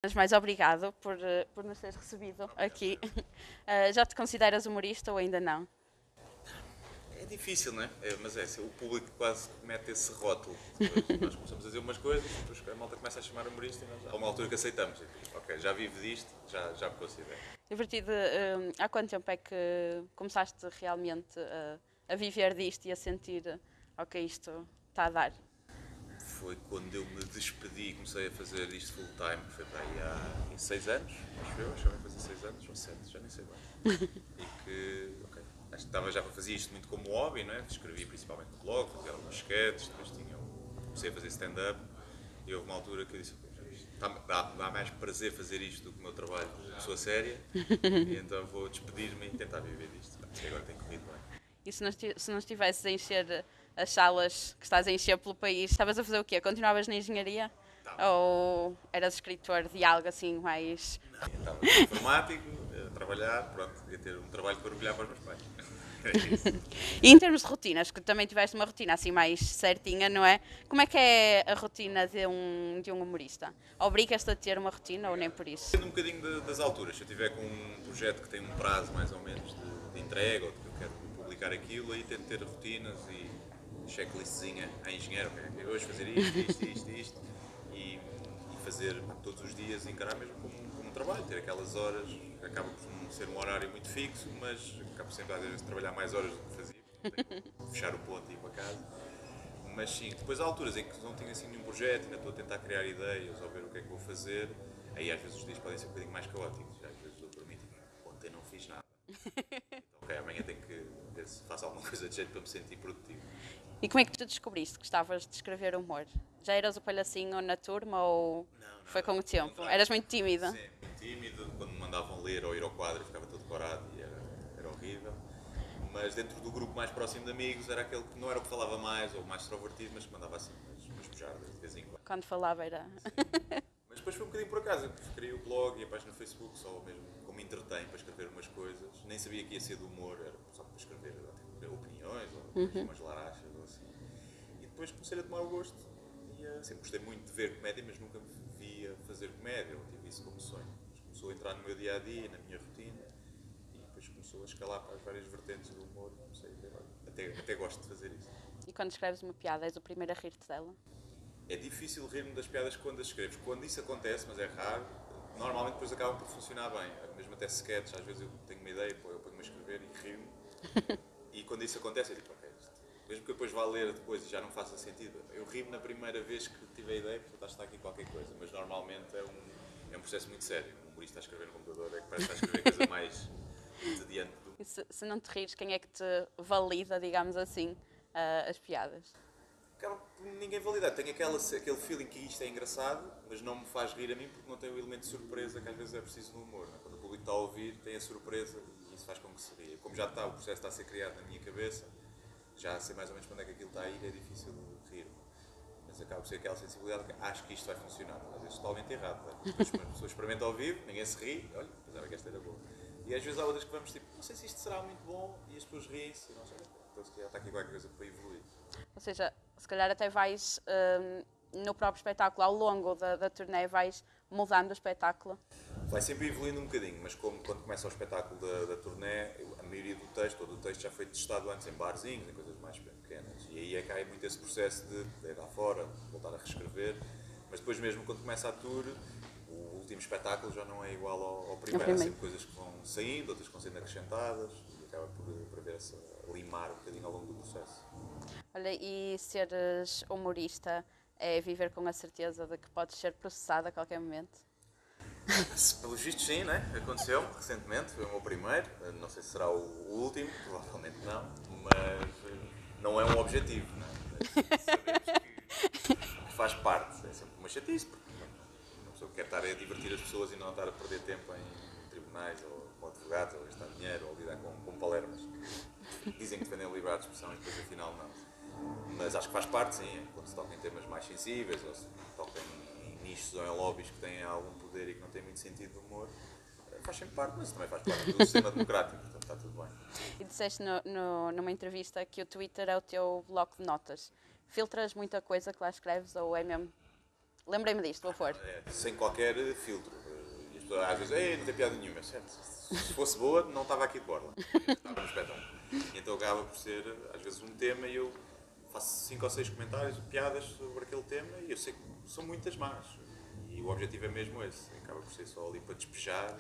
Mas mais obrigado por nos teres recebido aqui. Já te consideras humorista ou ainda não? É difícil, não é? Mas assim, o público quase mete esse rótulo. Depois nós começamos a dizer umas coisas, depois a malta começa a chamar humorista e nós, há uma altura que aceitamos. E, tipo, ok, já vivo disto, já me considero. Divertido. Há quanto tempo é que começaste realmente a viver disto e a sentir, ok, isto está a dar? Foi quando eu me despedi e comecei a fazer isto full time, foi para aí há 6 anos, acho que vai fazer 6 anos ou 7, já nem sei bem. E que, ok, acho que estava já para fazer isto muito como hobby, não é? Escrevi principalmente no blog, fazia alguns sketches, depois comecei a fazer stand-up e houve uma altura que eu disse, ok, dá mais prazer fazer isto do que o meu trabalho de pessoa séria e então vou despedir-me e tentar viver disto. E agora tem corrido bem. E se não estivesses a encher as salas que estás a encher pelo país, estavas a fazer o quê? Continuavas na engenharia? Tá. Ou eras escritor de algo assim mais. Estava no informático, a trabalhar, pronto, ia ter um trabalho para orgulhar para os meus pais. É isso. E em termos de rotinas, que também tiveste uma rotina assim mais certinha, não é? Como é que é a rotina de um humorista? Obrigas-te a ter uma rotina ou nem por isso? Depende um bocadinho das alturas. Se eu tiver com um projeto que tem um prazo mais ou menos de entrega ou de que eu quero publicar aquilo, aí tento ter rotinas e checklistzinha a engenheiro, ok, hoje fazer isto e fazer todos os dias, encarar mesmo como um trabalho, ter aquelas horas, acaba por não ser um horário muito fixo, mas acabo sempre às vezes de trabalhar mais horas do que fazia, tenho que fechar o ponto e ir para casa. Mas sim, depois há alturas em que não tenho assim nenhum projeto, ainda estou a tentar criar ideias ou ver o que é que vou fazer, aí às vezes os dias podem ser um bocadinho mais caóticos, às vezes dou por mim, tipo, ontem não fiz nada, então ok, amanhã tenho que ver se faço alguma coisa de jeito para me sentir produtivo. E como é que tu descobriste que gostavas de escrever humor? Já eras o palhacinho na turma ou foi com Não, o pelo tempo? contrário. Eras muito tímida? Sim, muito tímido, quando me mandavam ler ou ir ao quadro ficava todo corado e era horrível. Mas dentro do grupo mais próximo de amigos era aquele que não era o que falava mais ou mais extrovertido, mas que mandava assim umas pujadas de vez em quando. Quando falava era. Mas depois foi um bocadinho por acaso, eu criei o blog e a página no Facebook só mesmo como me entretém para escrever umas coisas. Nem sabia que ia ser do humor, era só para escrever tipo, opiniões ou umas larachas ou assim. E depois comecei a tomar o gosto e sempre gostei muito de ver comédia, mas nunca me via fazer comédia, ou tive isso como sonho. Mas começou a entrar no meu dia a dia, na minha rotina e depois começou a escalar para as várias vertentes do humor. Comecei a ver, olha, até gosto de fazer isso. E quando escreves uma piada, és o primeiro a rir-te dela? É difícil rir-me das piadas quando as escreves. Quando isso acontece, mas é raro, normalmente depois acabam por funcionar bem. Mesmo até sketches, às vezes eu tenho uma ideia, eu ponho-me a escrever e rio-me. E quando isso acontece, eu digo, ok, mesmo que eu depois vá ler depois e já não faça sentido, eu rio-me na primeira vez que tive a ideia, portanto acho que está aqui qualquer coisa. Mas normalmente é um processo muito sério. Um humorista a escrever no computador é que parece que está a escrever coisa mais entediante do E se não te rires, quem é que te valida, digamos assim, as piadas? acaba por ninguém validar. Tenho aquele feeling que isto é engraçado, mas não me faz rir a mim porque não tem o elemento de surpresa que às vezes é preciso no humor. Não é? Quando o público está a ouvir, tem a surpresa e isso faz com que se ria. Como já está, o processo está a ser criado na minha cabeça, já sei mais ou menos quando é que aquilo está a ir, é difícil rir. Mas acaba por ser aquela sensibilidade que acho que isto vai funcionar. Às vezes totalmente errado. Tá? Depois as pessoas experimentam ao vivo, ninguém se ri, olha, pensava que esta era boa. E às vezes há outras que vamos tipo, não sei se isto será muito bom e as pessoas riem-se e nós, olha, então se calhar está aqui qualquer coisa para evoluir. Ou seja, se calhar até vais no próprio espetáculo, ao longo da turnê, vais mudando o espetáculo. Vai sempre evoluindo um bocadinho, mas como quando começa o espetáculo da turnê, a maioria do texto, todo o texto já foi testado antes em barzinhos, em coisas mais pequenas. E aí é que há muito esse processo de ir lá fora, voltar a reescrever. Mas depois mesmo quando começa a tour, o último espetáculo já não é igual ao primeiro. Há sempre coisas que vão saindo, outras que vão sendo acrescentadas e acaba por haver essa limar um bocadinho ao longo do processo. Olha, e seres humorista é viver com a certeza de que podes ser processado a qualquer momento? Pelos vistos sim, né? Aconteceu recentemente, foi o meu primeiro, não sei se será o último, provavelmente não, mas não é um objetivo, né? Sabemos que faz parte, é sempre uma chatice, porque uma pessoa quer estar a divertir as pessoas e não estar a perder tempo em tribunais ou com advogados, ou gastar dinheiro, ou lidar com palermas. Dizem que defendem a liberdade de expressão e depois afinal não. Mas acho que faz parte, sim, quando se toca em temas mais sensíveis, ou se toca em nichos ou em lobbies que têm algum poder e que não têm muito sentido de humor, faz sempre parte, mas também faz parte do sistema democrático, portanto está tudo bem. E disseste numa entrevista que o Twitter é o teu bloco de notas. Filtras muita coisa que lá escreves ou é mesmo lembrei-me disto, vou pôr. Sem qualquer filtro. E as pessoas às vezes, ei, não tem piada nenhuma, certo? Se fosse boa, não estava aqui de borla. Estava no espetáculo. E então acaba por ser, às vezes, um tema e eu faço 5 ou 6 comentários, piadas sobre aquele tema e eu sei que são muitas más. E o objetivo é mesmo esse. Acaba por ser só ali para despejar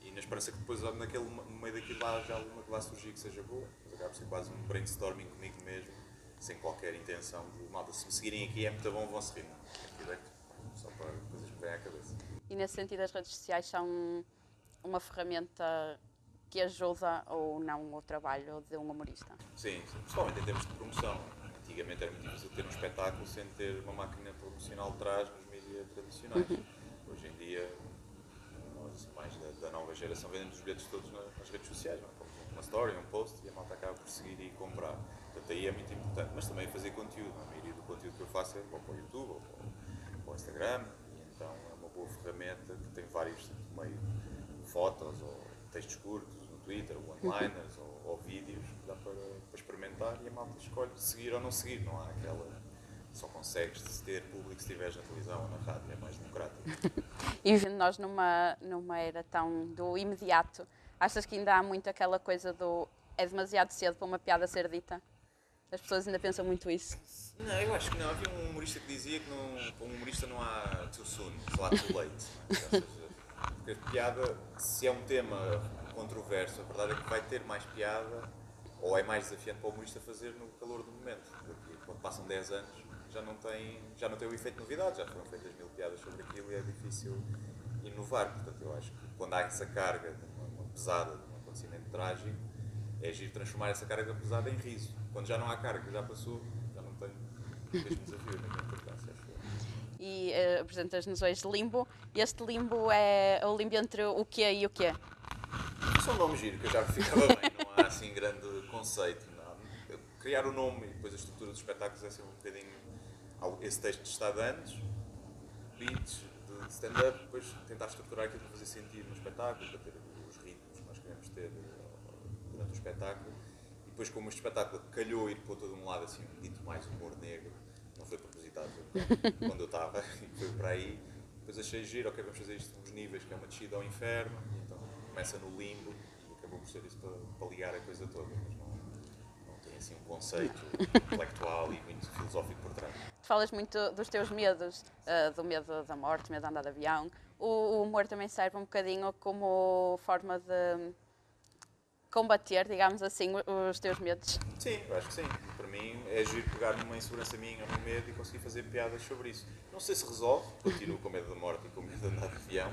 e na esperança que depois, no meio daquilo lá, já alguma que vá surgir que seja boa. Mas acaba por ser quase um brainstorming comigo mesmo, sem qualquer intenção de, malta, se me seguirem aqui é muito bom, vão seguir. Só para coisas que me vêm à cabeça. E nesse sentido as redes sociais são uma ferramenta que ajuda ou não o trabalho de um humorista? Sim, principalmente em termos de promoção. Antigamente era muito difícil ter um espetáculo sem ter uma máquina promocional de trás nos mídias tradicionais. Hoje em dia, nós, mais da nova geração, vendemos os bilhetes todos nas redes sociais, não é? Como uma story, um post, e a malta acaba por seguir e comprar. Portanto, aí é muito importante. Mas também fazer conteúdo. A maioria do conteúdo que eu faço é ou para o YouTube ou para o Instagram. E então é uma boa ferramenta que tem vários meio fotos ou textos curtos no Twitter, one-liners ou vídeos que dá para experimentar e a malta escolhe seguir ou não seguir. Não há aquela... Só consegues ter público se estiveres na televisão ou na rádio, é mais democrático. E vendo nós numa era tão do imediato, achas que ainda há muito aquela coisa do é demasiado cedo para uma piada ser dita? As pessoas ainda pensam muito isso? Não, eu acho que não. Havia um humorista que dizia que para um humorista não há too soon, só há too late. Ou seja, porque a piada, se é um tema controverso, a verdade é que vai ter mais piada ou é mais desafiante para o humorista fazer no calor do momento. Porque quando passam 10 anos já não tem o efeito de novidade, já foram feitas 1000 piadas sobre aquilo e é difícil inovar. Portanto, eu acho que quando há essa carga de uma pesada, de um acontecimento trágico, é agir transformar essa carga pesada em riso. Quando já não há carga, já passou, já não tem o mesmo desafio, a mesma importância, acho eu. E apresentas-nos hoje Limbo. Este limbo é o limbo entre o quê e o quê? Isso é um nome giro, que eu já ficava bem, não há assim grande conceito. Não. Criar o nome e depois a estrutura dos espetáculos é sempre um bocadinho. Esse texto está de anos, beats de stand-up, depois tentar estruturar aquilo para fazer sentido no espetáculo, para ter os ritmos que nós queremos ter durante o espetáculo. E depois, como este espetáculo calhou ir para todo um lado, assim, dito mais humor negro, não foi propositado, foi quando eu estava, e foi para aí. Depois achei giro, ok, vamos fazer isto nos níveis, que é uma descida ao inferno, e então começa no limbo, e acabou por ser isso para ligar a coisa toda, mas não tem assim um conceito intelectual e muito filosófico por trás. Tu falas muito dos teus medos, do medo da morte, medo de andar de avião. O humor também serve um bocadinho como forma de combater, digamos assim, os teus medos. Sim, eu acho que sim. Para mim é agir, pegar numa insegurança minha ou num medo e conseguir fazer piadas sobre isso. Não sei se resolve, continuo com medo da morte e com medo de andar de avião,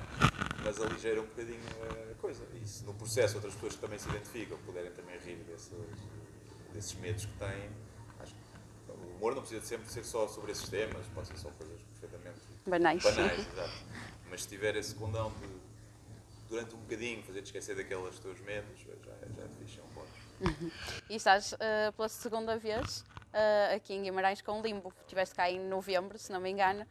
mas aligeira um bocadinho a coisa. E se no processo outras pessoas que também se identificam puderem também rir desses medos que têm, acho que o humor não precisa de sempre ser só sobre esses temas, pode ser só coisas perfeitamente Banais. exato. Mas se tiver esse condão de durante um bocadinho fazer-te esquecer daqueles teus medos, já é fixe, é um bónus. E estás pela segunda vez aqui em Guimarães com o Limbo. Estiveste cá em novembro, se não me engano.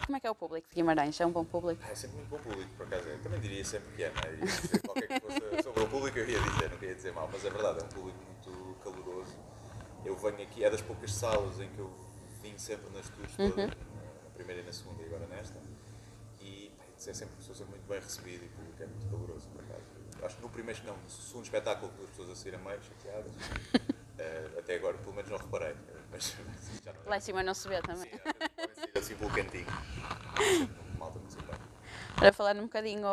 Como é que é o público de Guimarães? É um bom público? É sempre muito bom público, por acaso. Eu também diria sempre que é, não é? Iria dizer qualquer que fosse sobre o público, eu ia dizer, não queria dizer mal, mas é verdade, é um público muito caloroso. Eu venho aqui, é das poucas salas em que eu vim sempre nas tours todas, na primeira e na segunda e agora nesta. E sou sempre muito bem recebido e o público é muito caloroso, por acaso. Acho que no primeiro, não, no segundo espetáculo, duas pessoas a saírem meio chateadas. Até agora, pelo menos não reparei. Mas já não... Lá em cima não se vê também. Sim, podem sair assim pelo cantinho. Malta muito simpática. Para falar um bocadinho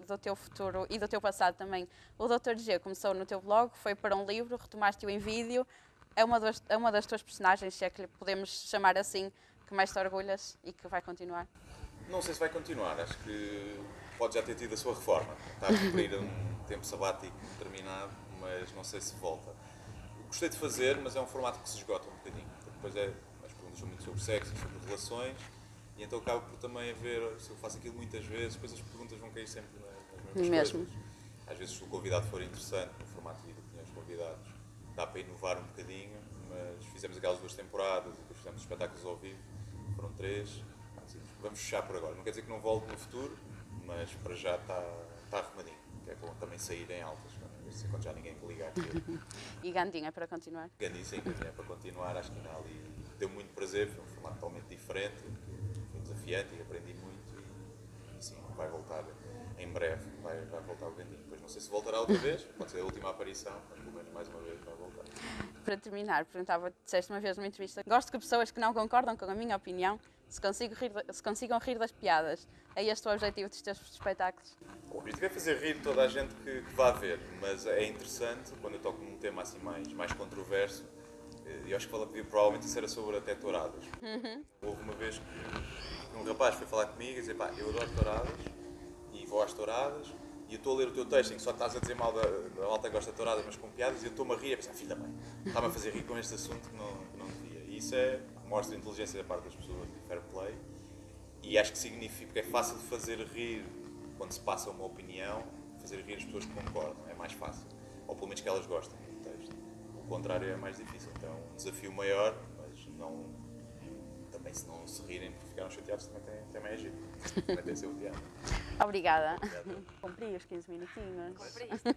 do teu futuro e do teu passado também. O Dr. G começou no teu blog, foi para um livro, retomaste-o em vídeo. É uma das tuas personagens, se é que lhe podemos chamar assim, que mais te orgulhas e que vai continuar? Não sei se vai continuar, acho que pode já ter tido a sua reforma. Está a cumprir um tempo sabático determinado, mas não sei se volta. Gostei de fazer, mas é um formato que se esgota um bocadinho. Depois as perguntas são muito sobre sexo, sobre relações, e então acabo por também haver, se eu faço aquilo muitas vezes, depois as perguntas vão cair sempre nas mesmas coisas. Às vezes se o convidado for interessante, no formato de vida que tinha os convidados, dá para inovar um bocadinho, mas fizemos aquelas 2 temporadas, e depois fizemos espetáculos ao vivo, foram 3. Vamos fechar por agora. Não quer dizer que não volte no futuro, mas para já está arrumadinho. Que é bom também sair em altas, quando já ninguém liga aquilo. E Gandinha para continuar? Gandinha, sim, Gandinha para continuar. Acho que ainda ali deu muito prazer, foi um formato totalmente diferente. desafiante e aprendi muito e sim, vai voltar em breve, vai voltar o Gandinho. Depois não sei se voltará outra vez, pode ser a última aparição, mas pelo menos mais uma vez vai voltar. Para terminar, perguntava, disseste uma vez numa entrevista, gosto que pessoas que não concordam com a minha opinião se consigam rir das piadas. É este o objetivo dos teus espetáculos? O objetivo é fazer rir toda a gente que vá ver, mas é interessante quando eu toco num tema assim mais controverso. Eu acho que provavelmente isso era sobre até touradas. Houve uma vez que um rapaz foi falar comigo e dizer, pá, eu adoro touradas e vou às touradas e eu estou a ler o teu texto em que só estás a dizer mal da malta que gosta de touradas, mas com piadas, e eu estou-me a rir e a pensar, filha da mãe, está-me a fazer rir com este assunto que não devia. E isso mostra a inteligência da parte das pessoas e fair play. E acho que significa, porque é fácil de fazer rir quando se passa uma opinião, fazer rir as pessoas que concordam, é mais fácil. Ou pelo menos que elas gostem do texto. O contrário é mais difícil. Então, um desafio maior, mas não. Também, se não se rirem porque ficaram chateados, também é giro. Também tem seu piada. Obrigada. Obrigado. Cumpri os 15 minutinhos. Comprei isto.